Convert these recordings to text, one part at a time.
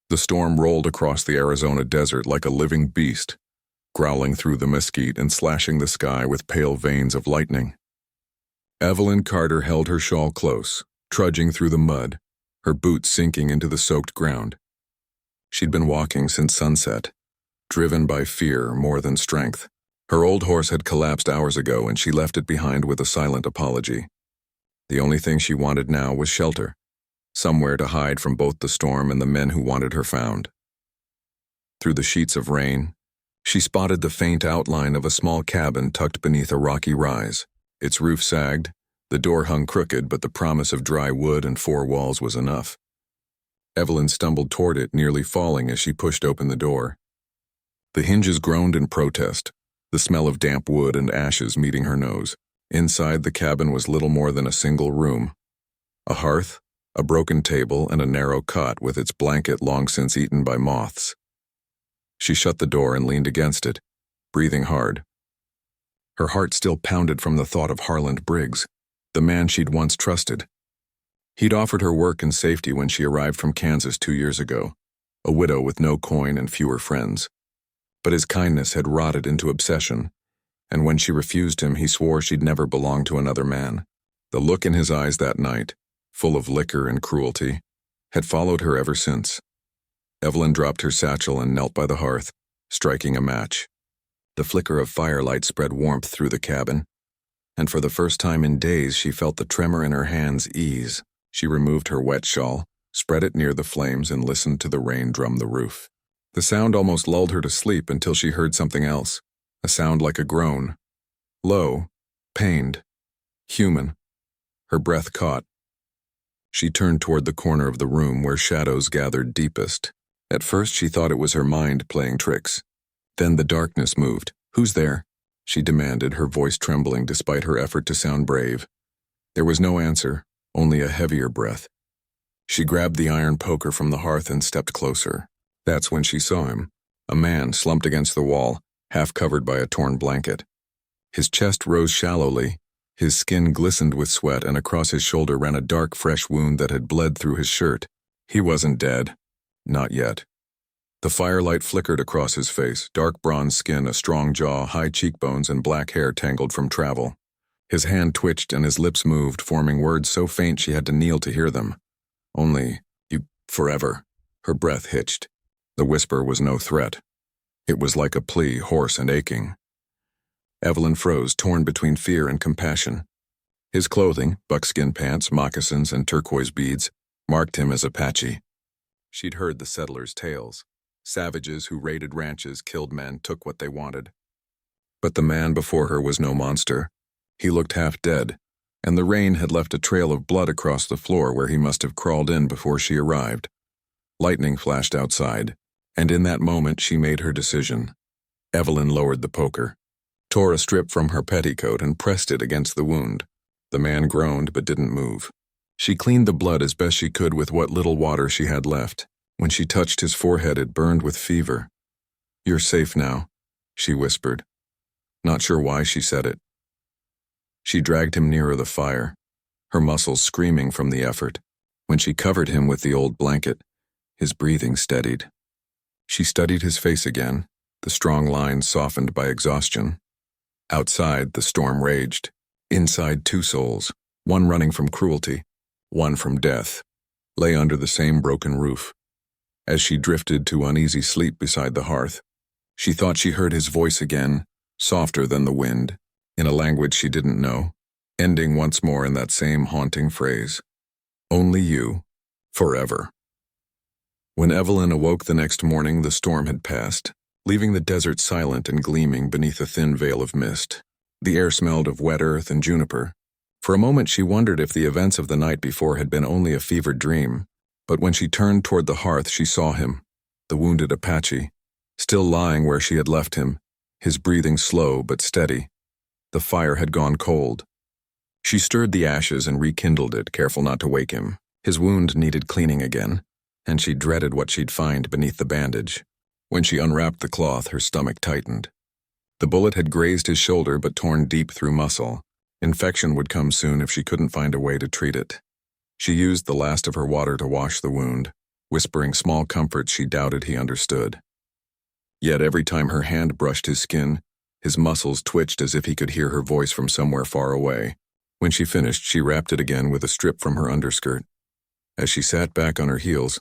The storm rolled across the Arizona desert like a living beast, growling through the mesquite and slashing the sky with pale veins of lightning. Evelyn Carter held her shawl close, trudging through the mud, her boots sinking into the soaked ground. She'd been walking since sunset, driven by fear more than strength. Her old horse had collapsed hours ago, and she left it behind with a silent apology. The only thing she wanted now was shelter, somewhere to hide from both the storm and the men who wanted her found. Through the sheets of rain, she spotted the faint outline of a small cabin tucked beneath a rocky rise. Its roof sagged, the door hung crooked, but the promise of dry wood and 4 walls was enough. Evelyn stumbled toward it, nearly falling as she pushed open the door. The hinges groaned in protest, the smell of damp wood and ashes meeting her nose. Inside the cabin was little more than a single room. A hearth, a broken table, and a narrow cot with its blanket long since eaten by moths. She shut the door and leaned against it, breathing hard. Her heart still pounded from the thought of Harland Briggs, the man she'd once trusted. He'd offered her work and safety when she arrived from Kansas 2 years ago, a widow with no coin and fewer friends. But his kindness had rotted into obsession, and when she refused him, he swore she'd never belong to another man. The look in his eyes that night, full of liquor and cruelty, had followed her ever since. Evelyn dropped her satchel and knelt by the hearth, striking a match. The flicker of firelight spread warmth through the cabin, and for the first time in days she felt the tremor in her hands ease. She removed her wet shawl, spread it near the flames, and listened to the rain drum the roof. The sound almost lulled her to sleep until she heard something else, a sound like a groan. Low, pained, human. Her breath caught. She turned toward the corner of the room where shadows gathered deepest. At first she thought it was her mind playing tricks. Then the darkness moved. "Who's there?" she demanded, her voice trembling despite her effort to sound brave. There was no answer, only a heavier breath. She grabbed the iron poker from the hearth and stepped closer. That's when she saw him, a man slumped against the wall, half covered by a torn blanket. His chest rose shallowly, his skin glistened with sweat, and across his shoulder ran a dark, fresh wound that had bled through his shirt. He wasn't dead. Not yet. The firelight flickered across his face, dark bronze skin, a strong jaw, high cheekbones, and black hair tangled from travel. His hand twitched and his lips moved, forming words so faint she had to kneel to hear them. Only, "You, forever." Her breath hitched. The whisper was no threat. It was like a plea, hoarse and aching. Evelyn froze, torn between fear and compassion. His clothing, buckskin pants, moccasins, and turquoise beads, marked him as Apache. She'd heard the settlers' tales. Savages who raided ranches, killed men, took what they wanted. But the man before her was no monster. He looked half dead, and the rain had left a trail of blood across the floor where he must have crawled in before she arrived. Lightning flashed outside, and in that moment she made her decision. Evelyn lowered the poker, tore a strip from her petticoat, and pressed it against the wound. The man groaned but didn't move. She cleaned the blood as best she could with what little water she had left. When she touched his forehead, it burned with fever. "You're safe now," she whispered. Not sure why she said it. She dragged him nearer the fire, her muscles screaming from the effort. When she covered him with the old blanket, his breathing steadied. She studied his face again, the strong lines softened by exhaustion. Outside, the storm raged. Inside, 2 souls, one running from cruelty, one from death, lay under the same broken roof. As she drifted to uneasy sleep beside the hearth, she thought she heard his voice again, softer than the wind, in a language she didn't know, ending once more in that same haunting phrase, "Only you, forever." When Evelyn awoke the next morning, the storm had passed, leaving the desert silent and gleaming beneath a thin veil of mist. The air smelled of wet earth and juniper. For a moment she wondered if the events of the night before had been only a fevered dream, but when she turned toward the hearth she saw him, the wounded Apache, still lying where she had left him, his breathing slow but steady. The fire had gone cold. She stirred the ashes and rekindled it, careful not to wake him. His wound needed cleaning again, and she dreaded what she'd find beneath the bandage. When she unwrapped the cloth, her stomach tightened. The bullet had grazed his shoulder but torn deep through muscle. Infection would come soon if she couldn't find a way to treat it. She used the last of her water to wash the wound, whispering small comforts she doubted he understood. Yet every time her hand brushed his skin, his muscles twitched as if he could hear her voice from somewhere far away. When she finished, she wrapped it again with a strip from her underskirt. As she sat back on her heels,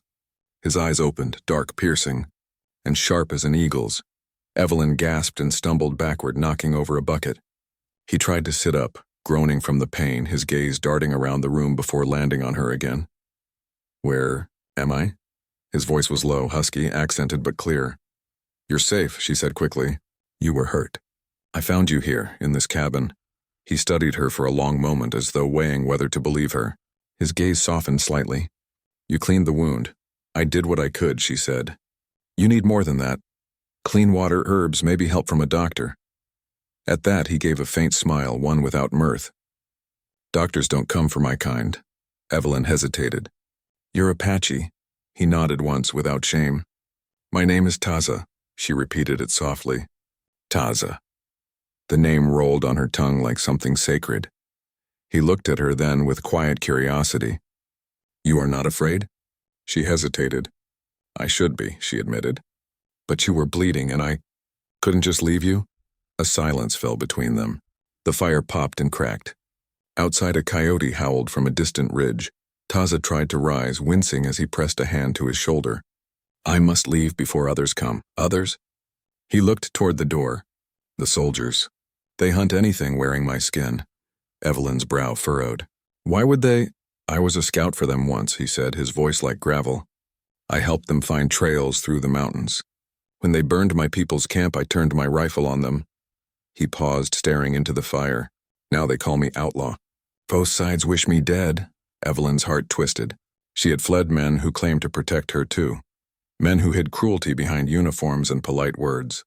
his eyes opened, dark, piercing, and sharp as an eagle's. Evelyn gasped and stumbled backward, knocking over a bucket. He tried to sit up, groaning from the pain, his gaze darting around the room before landing on her again. "Where am I?" His voice was low, husky, accented but clear. "You're safe," she said quickly. "You were hurt. I found you here, in this cabin." He studied her for a long moment as though weighing whether to believe her. His gaze softened slightly. "You cleaned the wound." "I did what I could," she said. "You need more than that. Clean water, herbs, maybe help from a doctor." At that, he gave a faint smile, one without mirth. "Doctors don't come for my kind." Evelyn hesitated. "You're Apache." He nodded once without shame. "My name is Taza." She repeated it softly. "Taza." The name rolled on her tongue like something sacred. He looked at her then with quiet curiosity. "You are not afraid?" She hesitated. "I should be," she admitted. "But you were bleeding and I couldn't just leave you?" A silence fell between them. The fire popped and cracked. Outside, a coyote howled from a distant ridge. Taza tried to rise, wincing as he pressed a hand to his shoulder. "I must leave before others come." "Others?" He looked toward the door. "The soldiers. They hunt anything wearing my skin." Evelyn's brow furrowed. "Why would they?" "I was a scout for them once," he said, his voice like gravel. "I helped them find trails through the mountains. When they burned my people's camp, I turned my rifle on them." He paused, staring into the fire. "Now they call me outlaw." "Both sides wish me dead." Evelyn's heart twisted. She had fled men who claimed to protect her too. Men who hid cruelty behind uniforms and polite words.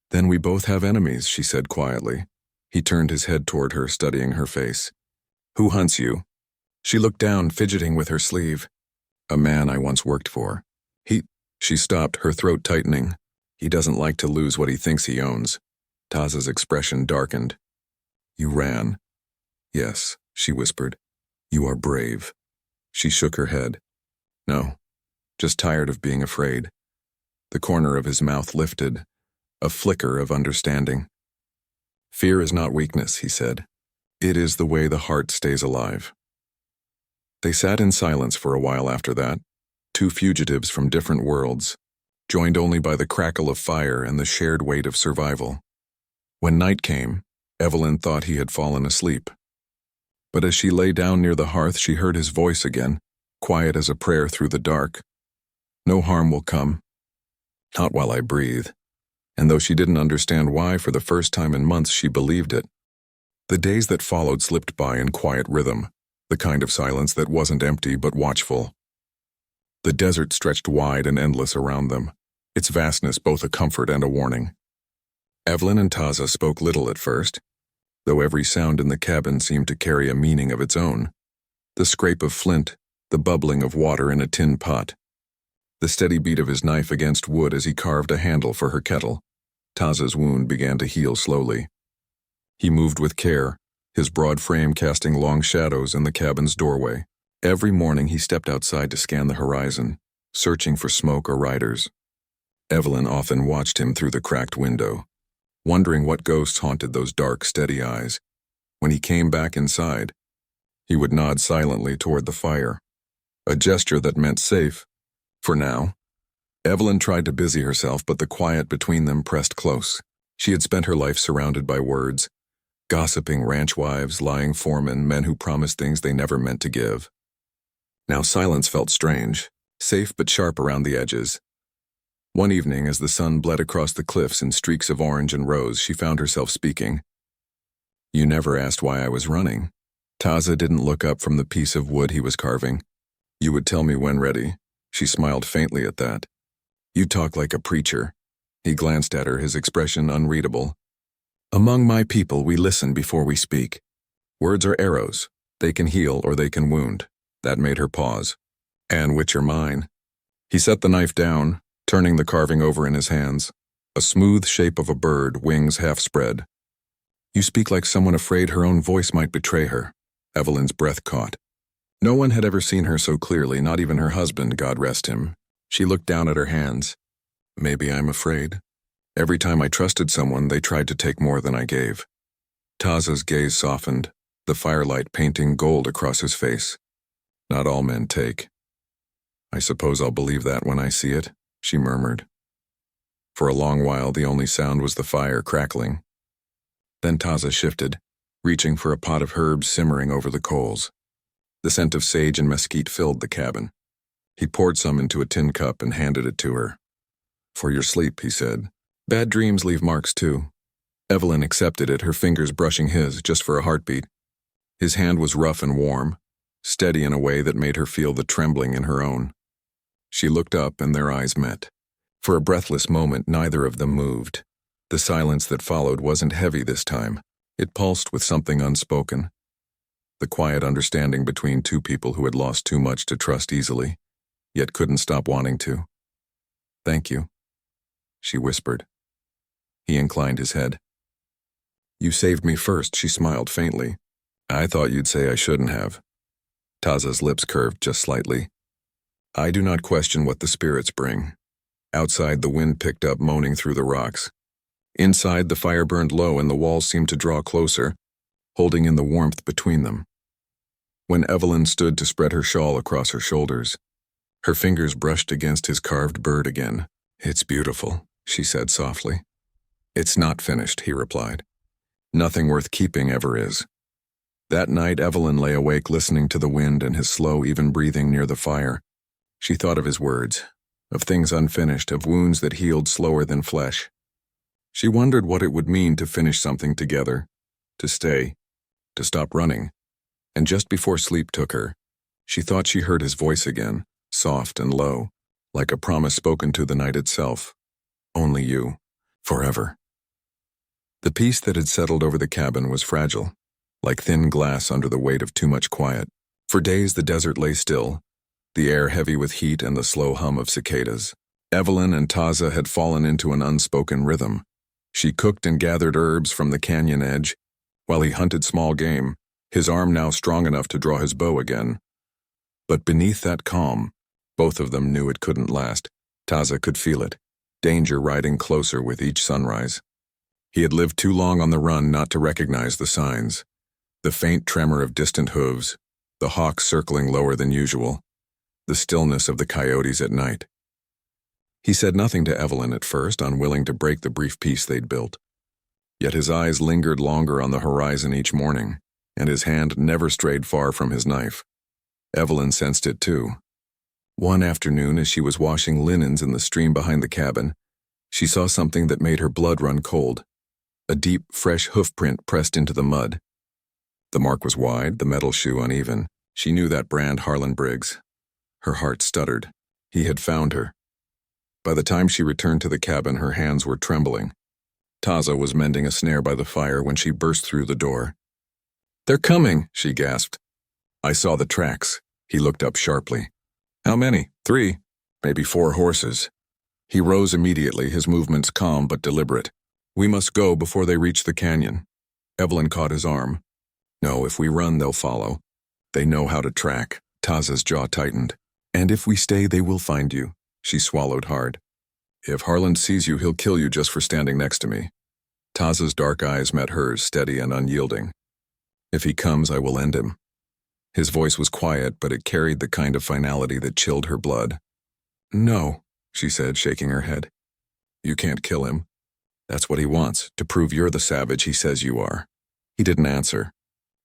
"Then we both have enemies," she said quietly. He turned his head toward her, studying her face. "Who hunts you?" She looked down, fidgeting with her sleeve. "A man I once worked for. She stopped, her throat tightening. "He doesn't like to lose what he thinks he owns." Taza's expression darkened. "You ran." "Yes," she whispered. "You are brave." She shook her head. "No, just tired of being afraid." The corner of his mouth lifted, a flicker of understanding. "Fear is not weakness," he said. "It is the way the heart stays alive." They sat in silence for a while after that, two fugitives from different worlds, joined only by the crackle of fire and the shared weight of survival. When night came, Evelyn thought he had fallen asleep. But as she lay down near the hearth, she heard his voice again, quiet as a prayer through the dark. "No harm will come. Not while I breathe." And though she didn't understand why, for the first time in months she believed it. The days that followed slipped by in quiet rhythm, the kind of silence that wasn't empty but watchful. The desert stretched wide and endless around them, its vastness both a comfort and a warning. Evelyn and Taza spoke little at first, though every sound in the cabin seemed to carry a meaning of its own. The scrape of flint, the bubbling of water in a tin pot, the steady beat of his knife against wood as he carved a handle for her kettle. Taza's wound began to heal slowly. He moved with care, his broad frame casting long shadows in the cabin's doorway. Every morning he stepped outside to scan the horizon, searching for smoke or riders. Evelyn often watched him through the cracked window, wondering what ghosts haunted those dark, steady eyes. When he came back inside, he would nod silently toward the fire, a gesture that meant safe, for now. Evelyn tried to busy herself, but the quiet between them pressed close. She had spent her life surrounded by words, gossiping ranch wives, lying foremen, men who promised things they never meant to give. Now silence felt strange, safe but sharp around the edges. One evening, as the sun bled across the cliffs in streaks of orange and rose, she found herself speaking. "You never asked why I was running." Taza didn't look up from the piece of wood he was carving. "You would tell me when ready." She smiled faintly at that. "You talk like a preacher." He glanced at her, his expression unreadable. "Among my people, we listen before we speak. Words are arrows. They can heal or they can wound." That made her pause. "And which are mine?" He set the knife down, turning the carving over in his hands. A smooth shape of a bird, wings half spread. "You speak like someone afraid her own voice might betray her." Evelyn's breath caught. No one had ever seen her so clearly, not even her husband, God rest him. She looked down at her hands. Maybe I'm afraid. Every time I trusted someone, they tried to take more than I gave. Taza's gaze softened, the firelight painting gold across his face. Not all men take. I suppose I'll believe that when I see it, she murmured. For a long while, the only sound was the fire crackling. Then Taza shifted, reaching for a pot of herbs simmering over the coals. The scent of sage and mesquite filled the cabin. He poured some into a tin cup and handed it to her. For your sleep, he said. Bad dreams leave marks too. Evelyn accepted it, her fingers brushing his, just for a heartbeat. His hand was rough and warm, steady in a way that made her feel the trembling in her own. She looked up and their eyes met. For a breathless moment, neither of them moved. The silence that followed wasn't heavy this time. It pulsed with something unspoken. The quiet understanding between two people who had lost too much to trust easily, yet couldn't stop wanting to. Thank you, she whispered. He inclined his head. You saved me first, she smiled faintly. I thought you'd say I shouldn't have. Taza's lips curved just slightly. I do not question what the spirits bring. Outside, the wind picked up, moaning through the rocks. Inside, the fire burned low and the walls seemed to draw closer, holding in the warmth between them. When Evelyn stood to spread her shawl across her shoulders, her fingers brushed against his carved bird again. It's beautiful, she said softly. It's not finished, he replied. Nothing worth keeping ever is. That night, Evelyn lay awake listening to the wind and his slow, even breathing near the fire. She thought of his words, of things unfinished, of wounds that healed slower than flesh. She wondered what it would mean to finish something together, to stay, to stop running. And just before sleep took her, she thought she heard his voice again, soft and low, like a promise spoken to the night itself. Only you, forever. The peace that had settled over the cabin was fragile, like thin glass under the weight of too much quiet. For days the desert lay still, the air heavy with heat and the slow hum of cicadas. Evelyn and Taza had fallen into an unspoken rhythm. She cooked and gathered herbs from the canyon edge, while he hunted small game, his arm now strong enough to draw his bow again. But beneath that calm, both of them knew it couldn't last. Taza could feel it, danger riding closer with each sunrise. He had lived too long on the run not to recognize the signs. The faint tremor of distant hooves, the hawks circling lower than usual, the stillness of the coyotes at night. He said nothing to Evelyn at first, unwilling to break the brief peace they'd built. Yet his eyes lingered longer on the horizon each morning, and his hand never strayed far from his knife. Evelyn sensed it too. One afternoon, as she was washing linens in the stream behind the cabin, she saw something that made her blood run cold. A deep, fresh hoofprint pressed into the mud. The mark was wide, the metal shoe uneven. She knew that brand, Harland Briggs. Her heart stuttered. He had found her. By the time she returned to the cabin, her hands were trembling. Taza was mending a snare by the fire when she burst through the door. They're coming, she gasped. I saw the tracks. He looked up sharply. How many? 3, maybe 4 horses. He rose immediately, his movements calm but deliberate. We must go before they reach the canyon. Evelyn caught his arm. No, if we run, they'll follow. They know how to track. Taza's jaw tightened. And if we stay, they will find you. She swallowed hard. If Harland sees you, he'll kill you just for standing next to me. Taza's dark eyes met hers, steady and unyielding. If he comes, I will end him. His voice was quiet, but it carried the kind of finality that chilled her blood. No, she said, shaking her head. You can't kill him. That's what he wants, to prove you're the savage he says you are. He didn't answer.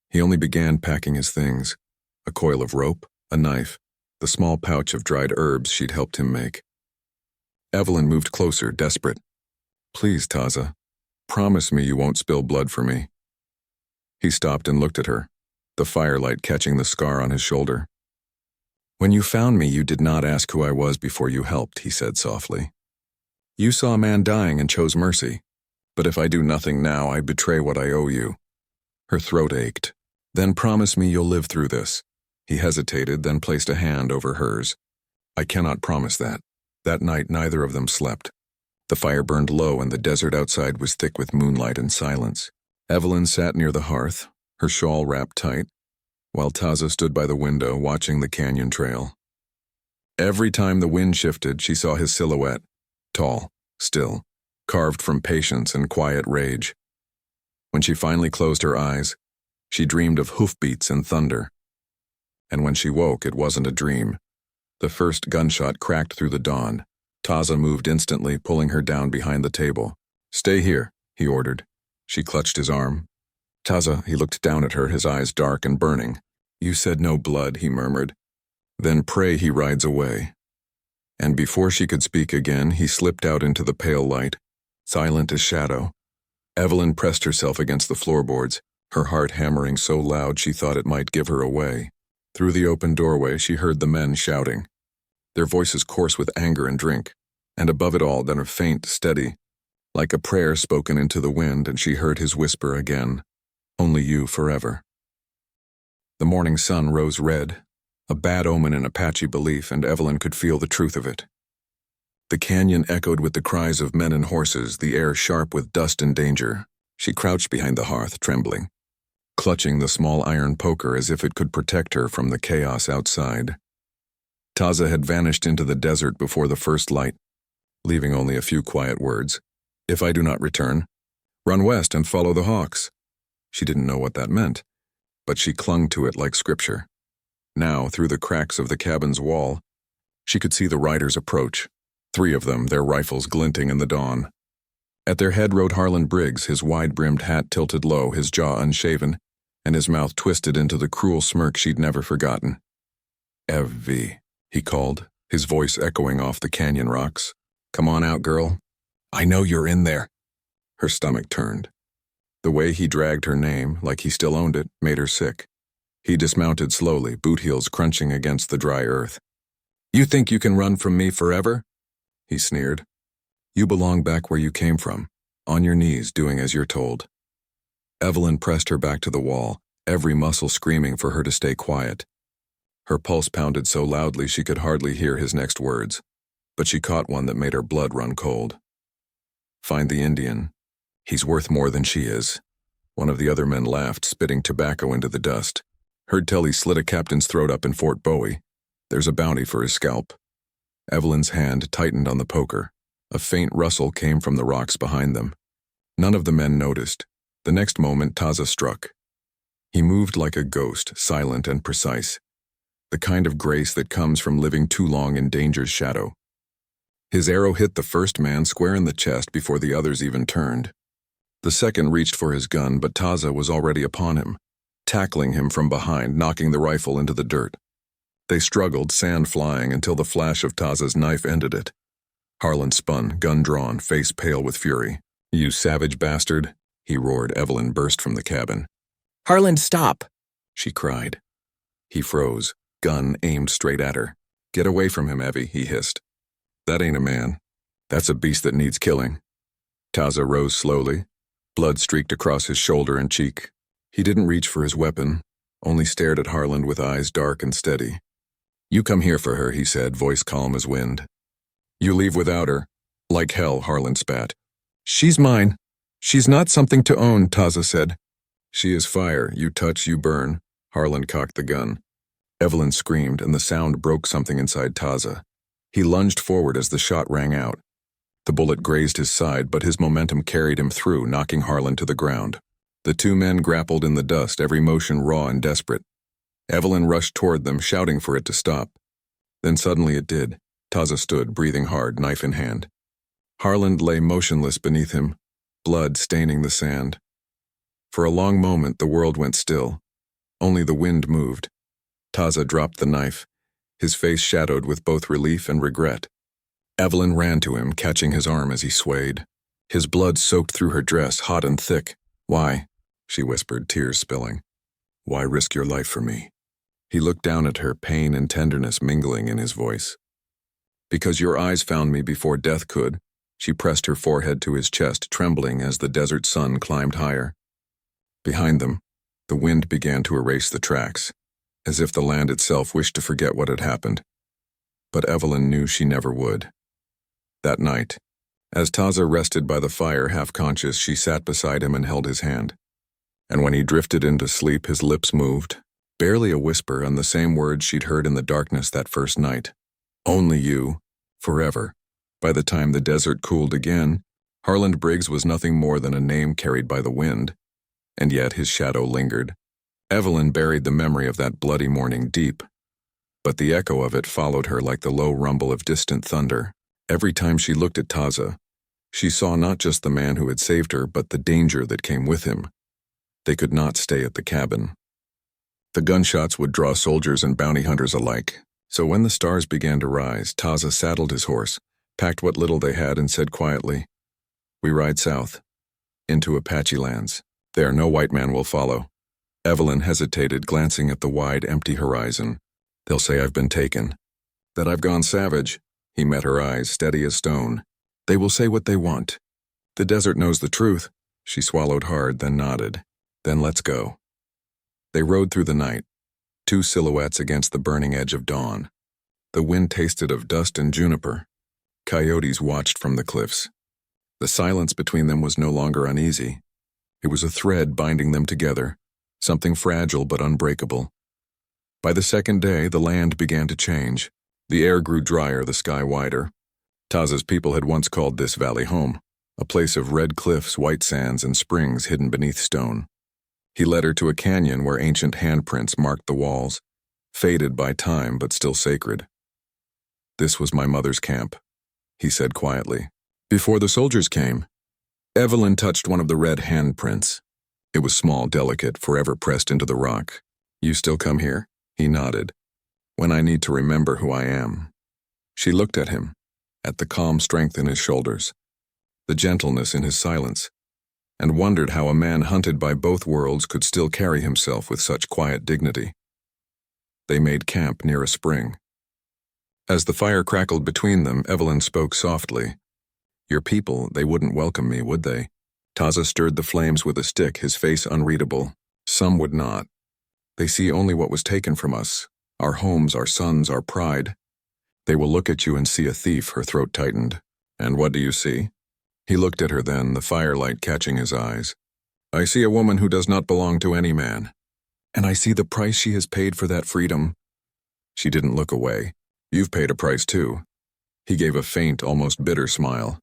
He only began packing his things. A coil of rope, a knife, the small pouch of dried herbs she'd helped him make. Evelyn moved closer, desperate. Please, Taza, promise me you won't spill blood for me. He stopped and looked at her, the firelight catching the scar on his shoulder. When you found me, you did not ask who I was before you helped, he said softly. You saw a man dying and chose mercy. But if I do nothing now, I betray what I owe you. Her throat ached. Then promise me you'll live through this. He hesitated, then placed a hand over hers. I cannot promise that. That night, neither of them slept. The fire burned low and the desert outside was thick with moonlight and silence. Evelyn sat near the hearth, her shawl wrapped tight. while Taza stood by the window watching the canyon trail. Every time the wind shifted, she saw his silhouette, tall, still, carved from patience and quiet rage. When she finally closed her eyes, she dreamed of hoofbeats and thunder. And when she woke, it wasn't a dream. The first gunshot cracked through the dawn. Taza moved instantly, pulling her down behind the table. "Stay here," he ordered. She clutched his arm. "Taza," he looked down at her, his eyes dark and burning. "You said no blood," he murmured. "Then pray he rides away." And before she could speak again, he slipped out into the pale light, silent as shadow. Evelyn pressed herself against the floorboards, her heart hammering so loud she thought it might give her away. Through the open doorway, she heard the men shouting, their voices coarse with anger and drink, and above it all, then a faint, steady, like a prayer spoken into the wind, and she heard his whisper again, "Only you forever." The morning sun rose red, a bad omen in Apache belief, and Evelyn could feel the truth of it. The canyon echoed with the cries of men and horses, the air sharp with dust and danger. She crouched behind the hearth, trembling, clutching the small iron poker as if it could protect her from the chaos outside. Taza had vanished into the desert before the first light, leaving only a few quiet words. "If I do not return, run west and follow the hawks." She didn't know what that meant, but she clung to it like scripture. Now, through the cracks of the cabin's wall, she could see the riders approach, 3 of them, their rifles glinting in the dawn. At their head rode Harland Briggs, his wide-brimmed hat tilted low, his jaw unshaven, and his mouth twisted into the cruel smirk she'd never forgotten. "Evie," he called, his voice echoing off the canyon rocks. "Come on out, girl. I know you're in there." Her stomach turned. The way he dragged her name, like he still owned it, made her sick. He dismounted slowly, boot heels crunching against the dry earth. "You think you can run from me forever?" he sneered. "You belong back where you came from, on your knees, doing as you're told." Evelyn pressed her back to the wall, every muscle screaming for her to stay quiet. Her pulse pounded so loudly she could hardly hear his next words, but she caught one that made her blood run cold. "Find the Indian. He's worth more than she is." One of the other men laughed, spitting tobacco into the dust. "Heard tell he slit a captain's throat up in Fort Bowie. There's a bounty for his scalp." Evelyn's hand tightened on the poker. A faint rustle came from the rocks behind them. None of the men noticed. The next moment, Taza struck. He moved like a ghost, silent and precise, the kind of grace that comes from living too long in danger's shadow. His arrow hit the first man square in the chest before the others even turned. The second reached for his gun, but Taza was already upon him, tackling him from behind, knocking the rifle into the dirt. They struggled, sand flying, until the flash of Taza's knife ended it. Harland spun, gun drawn, face pale with fury. "You savage bastard," he roared. Evelyn burst from the cabin. "Harland, stop!" she cried. He froze, gun aimed straight at her. "Get away from him, Evie," he hissed. "That ain't a man. That's a beast that needs killing." Taza rose slowly. Blood streaked across his shoulder and cheek. He didn't reach for his weapon, only stared at Harland with eyes dark and steady. "You come here for her," he said, voice calm as wind. "You leave without her." "Like hell," Harland spat. "She's mine. She's not something to own," Taza said. "She is fire. You touch, you burn." Harland cocked the gun. Evelyn screamed, and the sound broke something inside Taza. He lunged forward as the shot rang out. The bullet grazed his side, but his momentum carried him through, knocking Harland to the ground. The 2 men grappled in the dust, every motion raw and desperate. Evelyn rushed toward them, shouting for it to stop. Then suddenly it did. Taza stood, breathing hard, knife in hand. Harland lay motionless beneath him, blood staining the sand. For a long moment the world went still. Only the wind moved. Taza dropped the knife, his face shadowed with both relief and regret. Evelyn ran to him, catching his arm as he swayed. His blood soaked through her dress, hot and thick. "Why?" she whispered, tears spilling. "Why risk your life for me?" He looked down at her, pain and tenderness mingling in his voice. "Because your eyes found me before death could." She pressed her forehead to his chest, trembling as the desert sun climbed higher. Behind them, the wind began to erase the tracks, as if the land itself wished to forget what had happened. But Evelyn knew she never would. That night, as Taza rested by the fire half-conscious, she sat beside him and held his hand. And when he drifted into sleep, his lips moved, Barely a whisper, and the same words she'd heard in the darkness that first night. Only you. Forever. By the time the desert cooled again, Harland Briggs was nothing more than a name carried by the wind, and yet his shadow lingered. Evelyn buried the memory of that bloody morning deep, but the echo of it followed her like the low rumble of distant thunder. Every time she looked at Taza, she saw not just the man who had saved her, but the danger that came with him. They could not stay at the cabin. The gunshots would draw soldiers and bounty hunters alike, so when the stars began to rise, Taza saddled his horse, packed what little they had, and said quietly, "We ride south, into Apache lands. There no white man will follow." Evelyn hesitated, glancing at the wide, empty horizon. "They'll say I've been taken, that I've gone savage." He met her eyes, steady as stone. "They will say what they want. The desert knows the truth." She swallowed hard, then nodded. "Then let's go." They rode through the night, two silhouettes against the burning edge of dawn. The wind tasted of dust and juniper. Coyotes watched from the cliffs. The silence between them was no longer uneasy. It was a thread binding them together, something fragile but unbreakable. By the second day, the land began to change. The air grew drier, the sky wider. Taza's people had once called this valley home, a place of red cliffs, white sands, and springs hidden beneath stone. He led her to a canyon where ancient handprints marked the walls, faded by time but still sacred. "This was my mother's camp," he said quietly. "Before the soldiers came." Evelyn touched one of the red handprints. It was small, delicate, forever pressed into the rock. "You still come here?" He nodded. "When I need to remember who I am." She looked at him, at the calm strength in his shoulders, the gentleness in his silence, and wondered how a man hunted by both worlds could still carry himself with such quiet dignity. They made camp near a spring. As the fire crackled between them, Evelyn spoke softly. "Your people, they wouldn't welcome me, would they?" Taza stirred the flames with a stick, his face unreadable. "Some would not. They see only what was taken from us, our homes, our sons, our pride. They will look at you and see a thief." Her throat tightened. "And what do you see?" He looked at her then, the firelight catching his eyes. "I see a woman who does not belong to any man. And I see the price she has paid for that freedom." She didn't look away. "You've paid a price too." He gave a faint, almost bitter smile.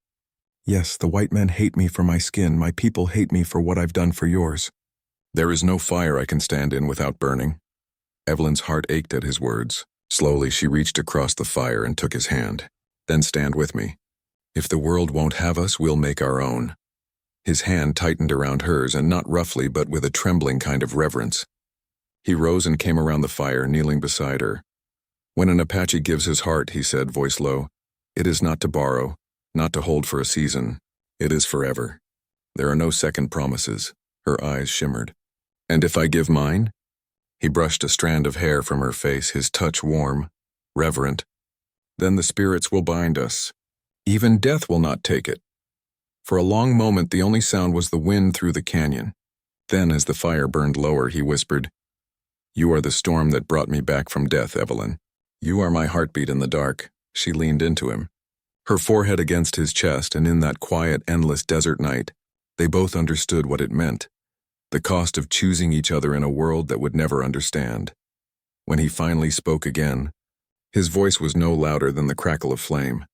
"Yes, the white men hate me for my skin. My people hate me for what I've done for yours. There is no fire I can stand in without burning." Evelyn's heart ached at his words. Slowly she reached across the fire and took his hand. "Then stand with me. If the world won't have us, we'll make our own." His hand tightened around hers, and not roughly, but with a trembling kind of reverence. He rose and came around the fire, kneeling beside her. "When an Apache gives his heart," he said, voice low, "it is not to borrow, not to hold for a season. It is forever. There are no second promises." Her eyes shimmered. "And if I give mine?" He brushed a strand of hair from her face, his touch warm, reverent. "Then the spirits will bind us. Even death will not take it." For a long moment, the only sound was the wind through the canyon. Then, as the fire burned lower, he whispered, "You are the storm that brought me back from death, Evelyn. You are my heartbeat in the dark." She leaned into him, her forehead against his chest, and in that quiet, endless desert night, they both understood what it meant, the cost of choosing each other in a world that would never understand. When he finally spoke again, his voice was no louder than the crackle of flame.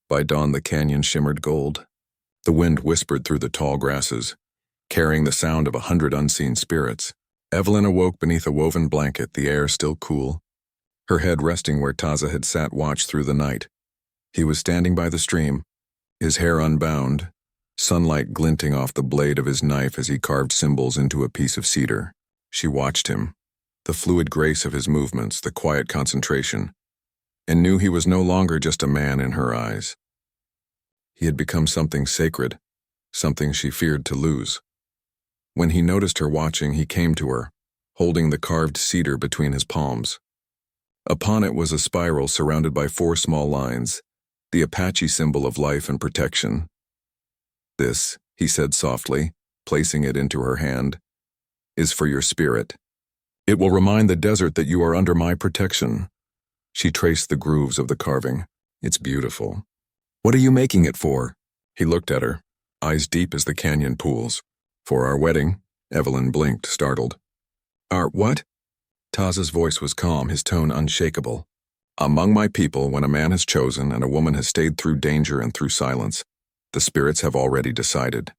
By dawn, the canyon shimmered gold. The wind whispered through the tall grasses, carrying the sound of 100 unseen spirits. Evelyn awoke beneath a woven blanket, the air still cool, her head resting where Taza had sat watch through the night. He was standing by the stream, his hair unbound, sunlight glinting off the blade of his knife as he carved symbols into a piece of cedar. She watched him, the fluid grace of his movements, the quiet concentration, and knew he was no longer just a man in her eyes. He had become something sacred, something she feared to lose. When he noticed her watching, he came to her, holding the carved cedar between his palms. Upon it was a spiral surrounded by 4 small lines, the Apache symbol of life and protection. "This," he said softly, placing it into her hand, "is for your spirit. It will remind the desert that you are under my protection." She traced the grooves of the carving. "It's beautiful." "What are you making it for?" He looked at her, eyes deep as the canyon pools. "For our wedding." Evelyn blinked, startled. "Our what?" Taza's voice was calm, his tone unshakable. Among my people, when a man has chosen and a woman has stayed through danger and through silence, the spirits have already decided.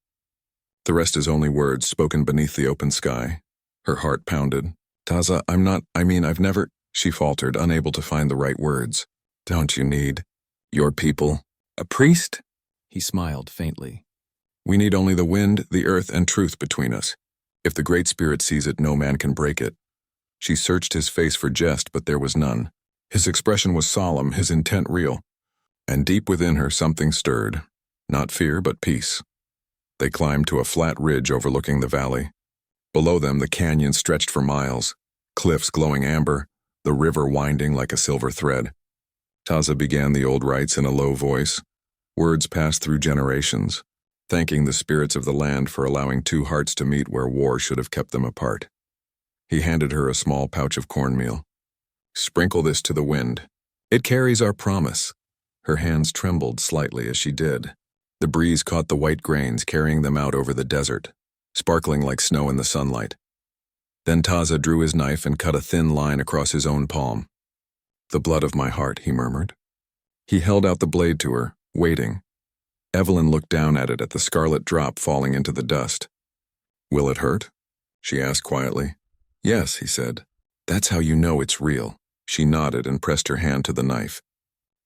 The rest is only words spoken beneath the open sky. Her heart pounded. Taza, I've never, she faltered, unable to find the right words. Don't you need your people? A priest? He smiled faintly. We need only the wind, the earth, and truth between us. If the Great Spirit sees it, no man can break it. She searched his face for jest, but there was none. His expression was solemn, his intent real. And deep within her something stirred. Not fear, but peace. They climbed to a flat ridge overlooking the valley. Below them, the canyon stretched for miles, cliffs glowing amber, the river winding like a silver thread. Taza began the old rites in a low voice. Words passed through generations, thanking the spirits of the land for allowing two hearts to meet where war should have kept them apart. He handed her a small pouch of cornmeal. Sprinkle this to the wind. It carries our promise. Her hands trembled slightly as she did. The breeze caught the white grains, carrying them out over the desert, sparkling like snow in the sunlight. Then Taza drew his knife and cut a thin line across his own palm. The blood of my heart, he murmured. He held out the blade to her, waiting. Evelyn looked down at it, at the scarlet drop falling into the dust. Will it hurt? She asked quietly. Yes, he said. That's how you know it's real. She nodded and pressed her hand to the knife.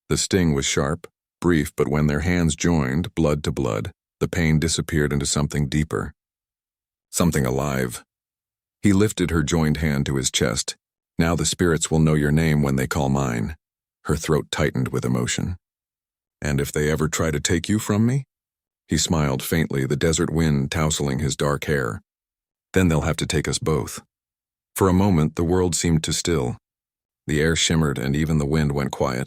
The sting was sharp, brief, but when their hands joined, blood to blood, the pain disappeared into something deeper. Something alive. He lifted her joined hand to his chest. Now the spirits will know your name when they call mine. Her throat tightened with emotion. And if they ever try to take you from me? He smiled faintly, the desert wind tousling his dark hair. Then they'll have to take us both. For a moment, the world seemed to still. The air shimmered and even the wind went quiet.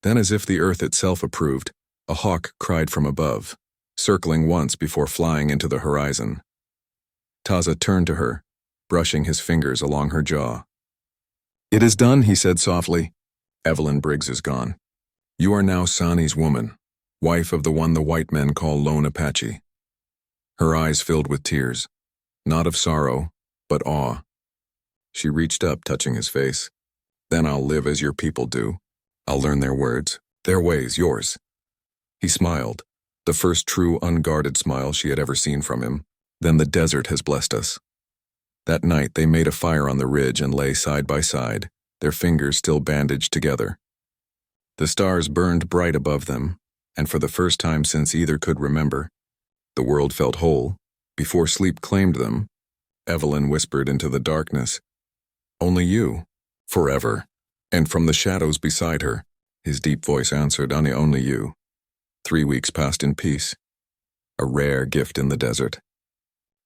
Then, as if the earth itself approved, a hawk cried from above, circling once before flying into the horizon. Taza turned to her, brushing his fingers along her jaw. It is done, he said softly. Evelyn Briggs is gone. You are now Sani's woman, wife of the one the white men call Lone Apache. Her eyes filled with tears, not of sorrow, but awe. She reached up, touching his face. Then I'll live as your people do. I'll learn their words, their ways, yours. He smiled, the first true unguarded smile she had ever seen from him. Then the desert has blessed us. That night they made a fire on the ridge and lay side by side, their fingers still bandaged together. The stars burned bright above them, and for the first time since either could remember, the world felt whole. Before sleep claimed them, Evelyn whispered into the darkness, Only you, forever. And from the shadows beside her, his deep voice answered, Only you. 3 weeks passed in peace, a rare gift in the desert.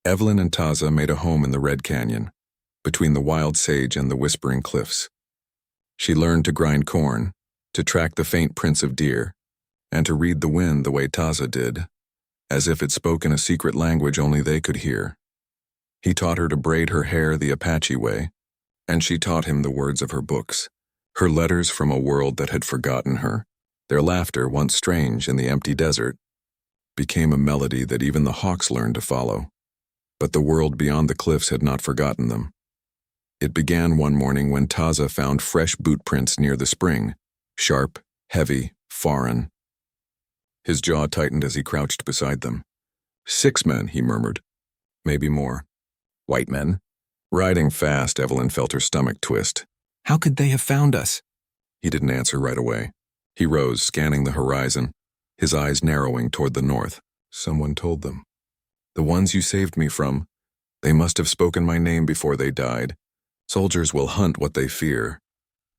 Evelyn and Taza made a home in the Red Canyon, between the wild sage and the whispering cliffs. She learned to grind corn, to track the faint prints of deer, and to read the wind the way Taza did, as if it spoke in a secret language only they could hear. He taught her to braid her hair the Apache way, and she taught him the words of her books, her letters from a world that had forgotten her. Their laughter, once strange in the empty desert, became a melody that even the hawks learned to follow. But the world beyond the cliffs had not forgotten them. It began one morning when Taza found fresh boot prints near the spring, sharp, heavy, foreign. His jaw tightened as he crouched beside them. 6 men, he murmured. Maybe more. White men? Riding fast, Evelyn felt her stomach twist. How could they have found us? He didn't answer right away. He rose, scanning the horizon, his eyes narrowing toward the north. Someone told them. The ones you saved me from, they must have spoken my name before they died. Soldiers will hunt what they fear.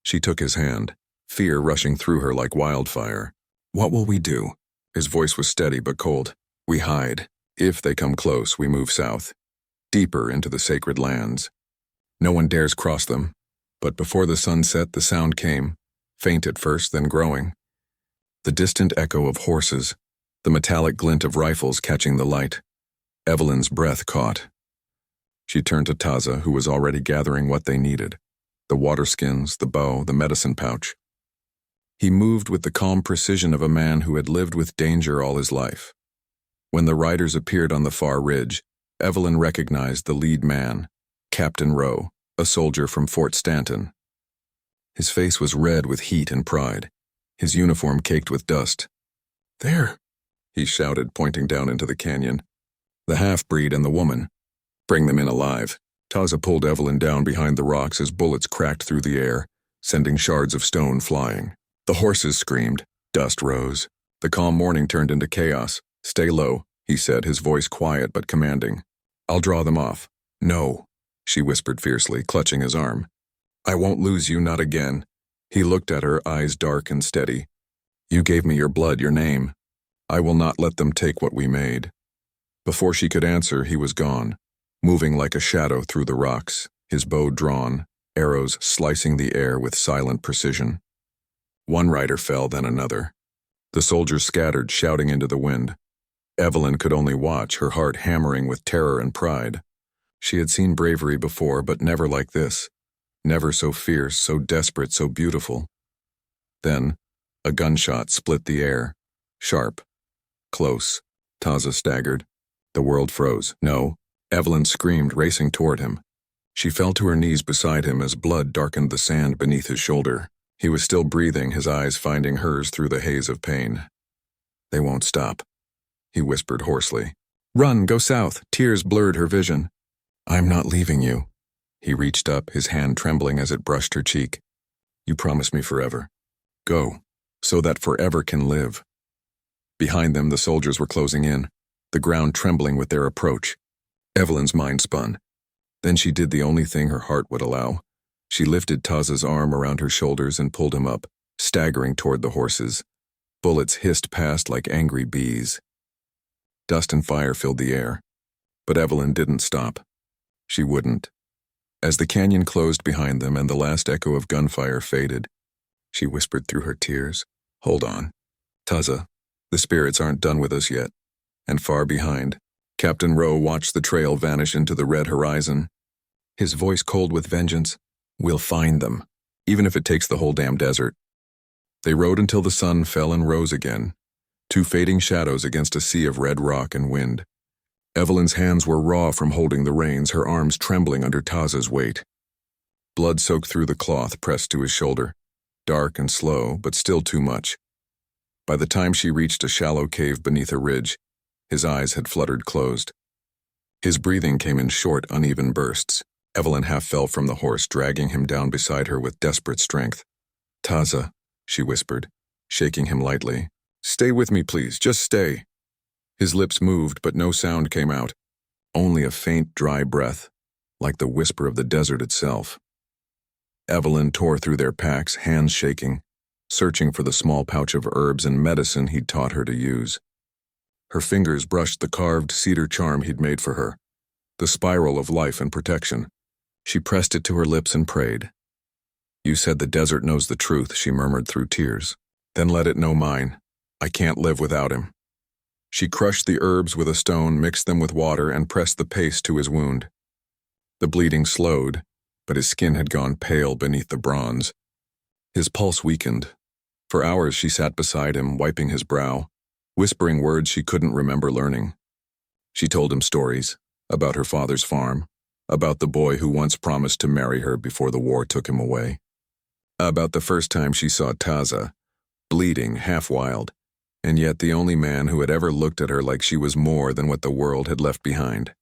She took his hand, fear rushing through her like wildfire. What will we do? His voice was steady but cold. We hide. If they come close, we move south, deeper into the sacred lands. No one dares cross them. But before the sun set, the sound came, faint at first, then growing. The distant echo of horses, the metallic glint of rifles catching the light. Evelyn's breath caught. She turned to Taza, who was already gathering what they needed, the water skins, the bow, the medicine pouch. He moved with the calm precision of a man who had lived with danger all his life. When the riders appeared on the far ridge, Evelyn recognized the lead man, Captain Rowe, a soldier from Fort Stanton. His face was red with heat and pride, his uniform caked with dust. "There," he shouted, pointing down into the canyon. "The half-breed and the woman. Bring them in alive." Taza pulled Evelyn down behind the rocks as bullets cracked through the air, sending shards of stone flying. The horses screamed. Dust rose. The calm morning turned into chaos. "Stay low," he said, his voice quiet but commanding. "I'll draw them off." "No," she whispered fiercely, clutching his arm. "I won't lose you, not again." He looked at her, eyes dark and steady. "You gave me your blood, your name. I will not let them take what we made." Before she could answer, he was gone, moving like a shadow through the rocks, his bow drawn, arrows slicing the air with silent precision. One rider fell, then another. The soldiers scattered, shouting into the wind. Evelyn could only watch, her heart hammering with terror and pride. She had seen bravery before, but never like this. Never so fierce, so desperate, so beautiful. Then, a gunshot split the air. Sharp. Close. Taza staggered. The world froze. "No." Evelyn screamed, racing toward him. She fell to her knees beside him as blood darkened the sand beneath his shoulder. He was still breathing, his eyes finding hers through the haze of pain. "They won't stop," he whispered hoarsely. "Run, go south." Tears blurred her vision. "I'm not leaving you." He reached up, his hand trembling as it brushed her cheek. "You promised me forever. Go, so that forever can live." Behind them, the soldiers were closing in, the ground trembling with their approach. Evelyn's mind spun. Then she did the only thing her heart would allow. She lifted Taza's arm around her shoulders and pulled him up, staggering toward the horses. Bullets hissed past like angry bees. Dust and fire filled the air. But Evelyn didn't stop. She wouldn't. As the canyon closed behind them and the last echo of gunfire faded, she whispered through her tears, "Hold on. Taza, the spirits aren't done with us yet." And far behind, Captain Rowe watched the trail vanish into the red horizon. His voice cold with vengeance, "We'll find them, even if it takes the whole damn desert." They rode until the sun fell and rose again, two fading shadows against a sea of red rock and wind. Evelyn's hands were raw from holding the reins, her arms trembling under Taza's weight. Blood soaked through the cloth pressed to his shoulder, dark and slow, but still too much. By the time she reached a shallow cave beneath a ridge, his eyes had fluttered closed. His breathing came in short, uneven bursts. Evelyn half fell from the horse, dragging him down beside her with desperate strength. "Taza," she whispered, shaking him lightly. "Stay with me, please, just stay." His lips moved, but no sound came out, only a faint, dry breath, like the whisper of the desert itself. Evelyn tore through their packs, hands shaking, searching for the small pouch of herbs and medicine he'd taught her to use. Her fingers brushed the carved cedar charm he'd made for her, the spiral of life and protection. She pressed it to her lips and prayed. "You said the desert knows the truth," she murmured through tears. "Then let it know mine. I can't live without him." She crushed the herbs with a stone, mixed them with water, and pressed the paste to his wound. The bleeding slowed, but his skin had gone pale beneath the bronze. His pulse weakened. For hours she sat beside him, wiping his brow, whispering words she couldn't remember learning. She told him stories, about her father's farm, about the boy who once promised to marry her before the war took him away, about the first time she saw Taza, bleeding, half wild, and yet the only man who had ever looked at her like she was more than what the world had left behind.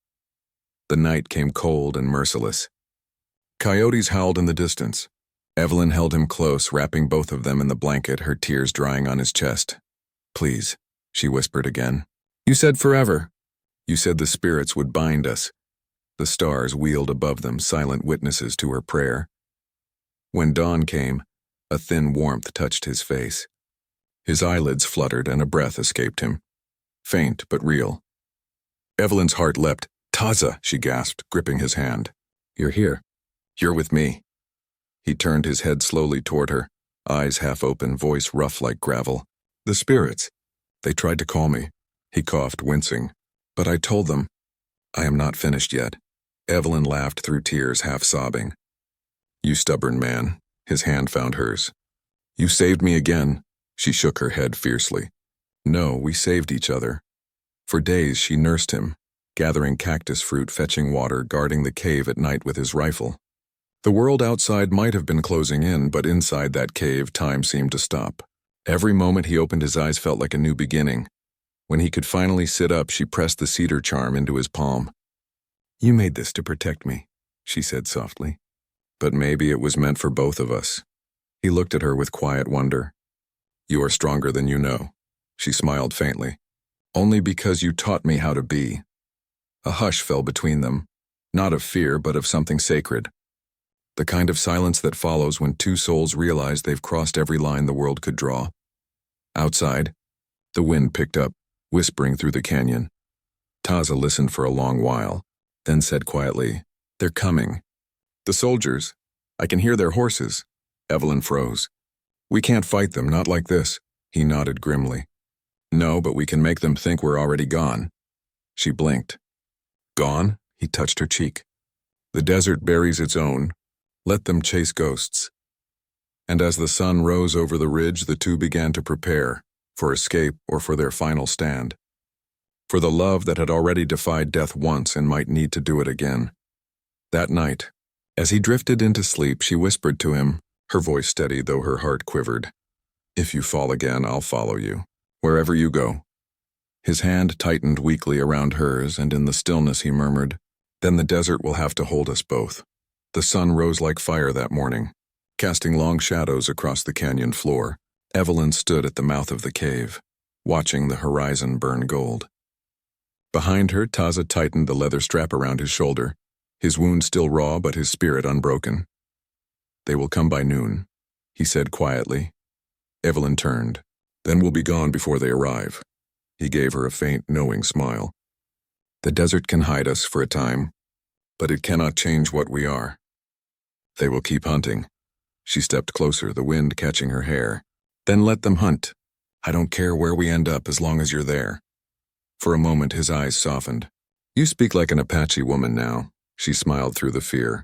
The night came cold and merciless. Coyotes howled in the distance. Evelyn held him close, wrapping both of them in the blanket, her tears drying on his chest. "Please," she whispered again. "You said forever. You said the spirits would bind us." The stars wheeled above them, silent witnesses to her prayer. When dawn came, a thin warmth touched his face. His eyelids fluttered and a breath escaped him. Faint but real. Evelyn's heart leapt. "Taza," she gasped, gripping his hand. "You're here. You're with me." He turned his head slowly toward her, eyes half open, voice rough like gravel. "The spirits. They tried to call me." He coughed, wincing. "But I told them, I am not finished yet." Evelyn laughed through tears, half sobbing. "You stubborn man." His hand found hers. "You saved me again." She shook her head fiercely. "No, we saved each other." For days she nursed him, gathering cactus fruit, fetching water, guarding the cave at night with his rifle. The world outside might have been closing in, but inside that cave, time seemed to stop. Every moment he opened his eyes felt like a new beginning. When he could finally sit up, she pressed the cedar charm into his palm. "You made this to protect me," she said softly. "But maybe it was meant for both of us." He looked at her with quiet wonder. "You are stronger than you know," she smiled faintly. "Only because you taught me how to be." A hush fell between them, not of fear, but of something sacred. The kind of silence that follows when two souls realize they've crossed every line the world could draw. Outside, the wind picked up, whispering through the canyon. Taza listened for a long while, then said quietly, "They're coming." "The soldiers. I can hear their horses." Evelyn froze. "We can't fight them, not like this." He nodded grimly. "No, but we can make them think we're already gone." She blinked. "Gone?" He touched her cheek. "The desert buries its own. Let them chase ghosts." And as the sun rose over the ridge, the two began to prepare, for escape or for their final stand. For the love that had already defied death once and might need to do it again. That night, as he drifted into sleep, she whispered to him, her voice steady though her heart quivered. "If you fall again, I'll follow you, wherever you go." His hand tightened weakly around hers, and in the stillness he murmured, "Then the desert will have to hold us both." The sun rose like fire that morning, casting long shadows across the canyon floor. Evelyn stood at the mouth of the cave, watching the horizon burn gold. Behind her, Taza tightened the leather strap around his shoulder, his wound still raw but his spirit unbroken. "They will come by noon," he said quietly. Evelyn turned. "Then we'll be gone before they arrive." He gave her a faint, knowing smile. "The desert can hide us for a time, but it cannot change what we are." "They will keep hunting." She stepped closer, the wind catching her hair. "Then let them hunt. I don't care where we end up as long as you're there." For a moment his eyes softened. "You speak like an Apache woman now," she smiled through the fear.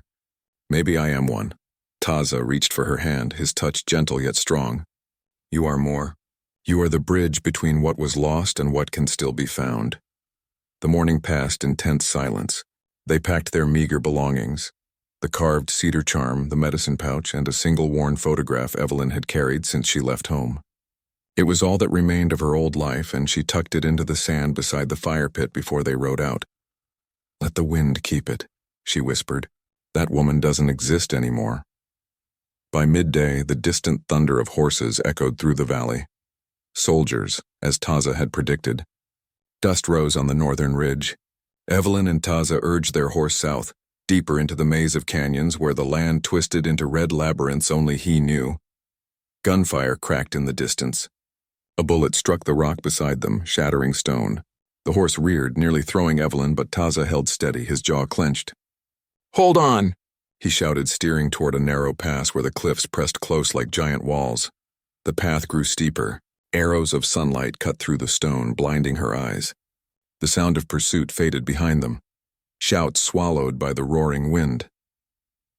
"Maybe I am one." Taza reached for her hand, his touch gentle yet strong. "You are more. You are the bridge between what was lost and what can still be found." The morning passed in tense silence. They packed their meager belongings. The carved cedar charm, the medicine pouch, and a single worn photograph Evelyn had carried since she left home. It was all that remained of her old life, and she tucked it into the sand beside the fire pit before they rode out. "Let the wind keep it," she whispered. "That woman doesn't exist anymore." By midday, the distant thunder of horses echoed through the valley. Soldiers, as Taza had predicted. Dust rose on the northern ridge. Evelyn and Taza urged their horse south, deeper into the maze of canyons where the land twisted into red labyrinths only he knew. Gunfire cracked in the distance. A bullet struck the rock beside them, shattering stone. The horse reared, nearly throwing Evelyn, but Taza held steady, his jaw clenched. "Hold on!" he shouted, steering toward a narrow pass where the cliffs pressed close like giant walls. The path grew steeper. Arrows of sunlight cut through the stone, blinding her eyes. The sound of pursuit faded behind them, shouts swallowed by the roaring wind.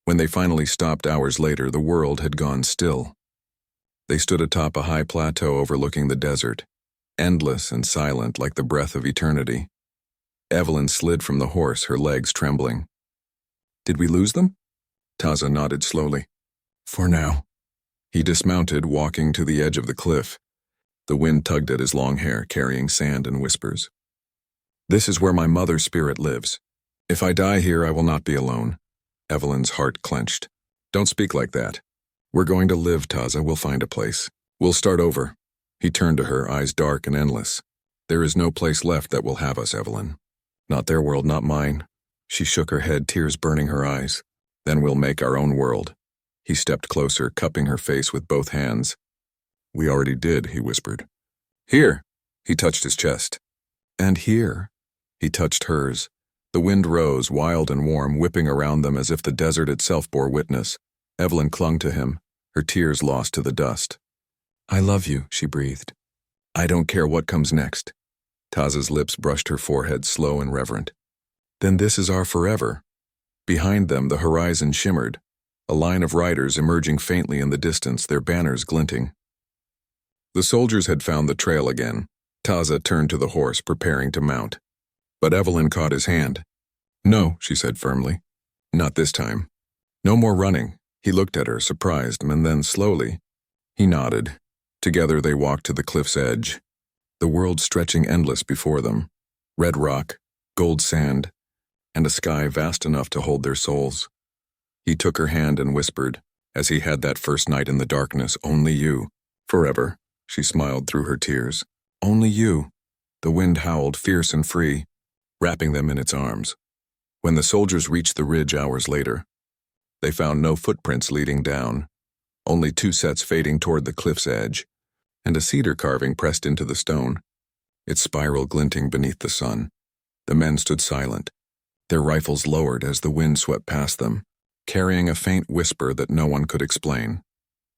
When they finally stopped hours later, the world had gone still. They stood atop a high plateau overlooking the desert, endless and silent like the breath of eternity. Evelyn slid from the horse, her legs trembling. "Did we lose them?" Taza nodded slowly. "For now." He dismounted, walking to the edge of the cliff. The wind tugged at his long hair, carrying sand and whispers. "This is where my mother's spirit lives. If I die here, I will not be alone." Evelyn's heart clenched. "Don't speak like that. We're going to live, Taza. We'll find a place. We'll start over." He turned to her, eyes dark and endless. "There is no place left that will have us, Evelyn. Not their world, not mine." She shook her head, tears burning her eyes. "Then we'll make our own world." He stepped closer, cupping her face with both hands. "We already did," he whispered. "Here." He touched his chest. "And here." He touched hers. The wind rose, wild and warm, whipping around them as if the desert itself bore witness. Evelyn clung to him, her tears lost to the dust. "I love you," she breathed. "I don't care what comes next." Taza's lips brushed her forehead, slow and reverent. "Then this is our forever." Behind them, the horizon shimmered, a line of riders emerging faintly in the distance, their banners glinting. The soldiers had found the trail again. Taza turned to the horse, preparing to mount. But Evelyn caught his hand. "No," she said firmly. "Not this time." No more running. He looked at her, surprised, and then slowly, he nodded. Together they walked to the cliff's edge, the world stretching endless before them. Red rock, gold sand, and a sky vast enough to hold their souls. He took her hand and whispered, as he had that first night in the darkness, "Only you." "Forever," she smiled through her tears. "Only you." The wind howled fierce and free, wrapping them in its arms. When the soldiers reached the ridge hours later, they found no footprints leading down, only two sets fading toward the cliff's edge, and a cedar carving pressed into the stone, its spiral glinting beneath the sun. The men stood silent, their rifles lowered as the wind swept past them, carrying a faint whisper that no one could explain.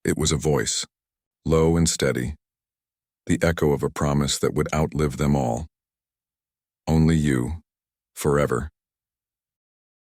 It was a voice, low and steady, the echo of a promise that would outlive them all. "Only you, forever."